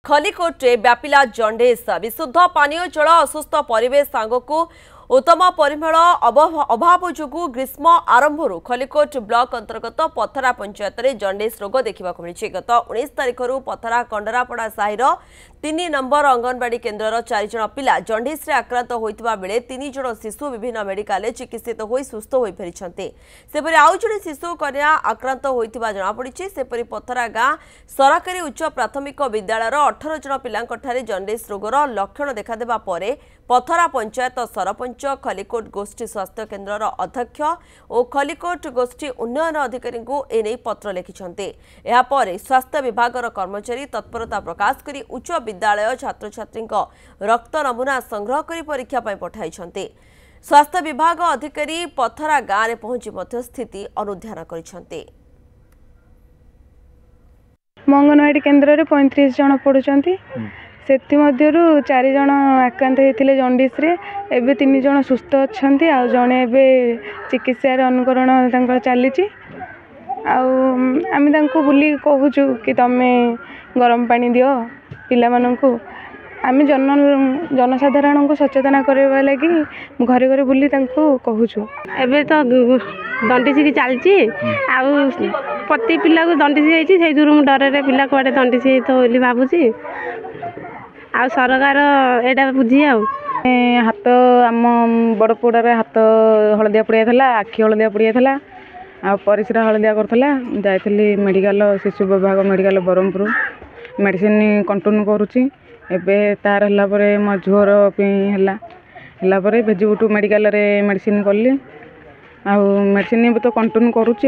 खलिकोटे व्यापिला जंडिस विशुद्ध पानीय जल असुस्थ परिवेश सांगकू उत्तम परिमल अभाव जोगु ग्रीष्म आरंभ खलिकोट ब्लॉक अंतर्गत पथरा पंचायत में जंडिस रोग देखा मिली। गत 19 तारिख पथरा कंडरापड़ा साहिर 3 नंबर अंगनवाड़ी केन्द्र 4 जन पिला जंडिस आक्रांत होता बेले 3 जन शिशु विभिन्न मेडिकल चिकित्सित हो सुस्थ हो फेरी सेपरी आउ जड़े शिशु कन्या आक्रांत होता जमापड़ी। सेपरी पथरा गाँ सरकारी उच्च प्राथमिक विद्यालय 18 जन पिला जंडिस रोगर लक्षण देखादेवा पर पथरा पंचायत सरपंच खलिकोट गोष्ठी स्वास्थ्य केन्द्र अध्यक्ष और खलिकोट गोष्ठी उन्नयन अधिकारी को एने पत्र लिखिंट। यापर स्वास्थ्य विभाग कर्मचारी तत्परता प्रकाश करी उच्च विद्यालय छात्र छात्री रक्त नमूना संग्रह कर परीक्षा पठाई। स्वास्थ्य विभाग अधिकारी पथरा गाँव में पहुंची स्थिति अनुधान कर अंगनवाड़ी केन्द्र 35 जन पढ़ुंट से 4 जन आक्रांत होते जंडिस एवं 3 जन सुस्थ अच्छा जड़े चिकित्सा अनुकरण चली आम बुली कहूँ कि तुम गरम पानी दियो पिला मानू आम जनसाधारण को सचेतना करवा लगी घरे घरे बुली कहूँ। एबे तो दंडिस की चलती प्रति पिला को दंडिस से डर पिला कड़े दंडिस तो भावुची आ सरकार एटा बुझी हाथ आम बड़ पुड़ार हाथ हलदिया पड़िया आखि हलदिया पड़िया आ परिस्रा हलदिया करथला जाइली मेडिकल शिशु विभाग मेडिकल ब्रह्मपुर मेडिसिन कंटिन्यू करुच्ची। एबे तार हला परे मो झुअर हला परे भेजिबुटू मेडिकल रे मेडिसिन कली आ मेडिसिन तो कंटिन्यू करुच्ची।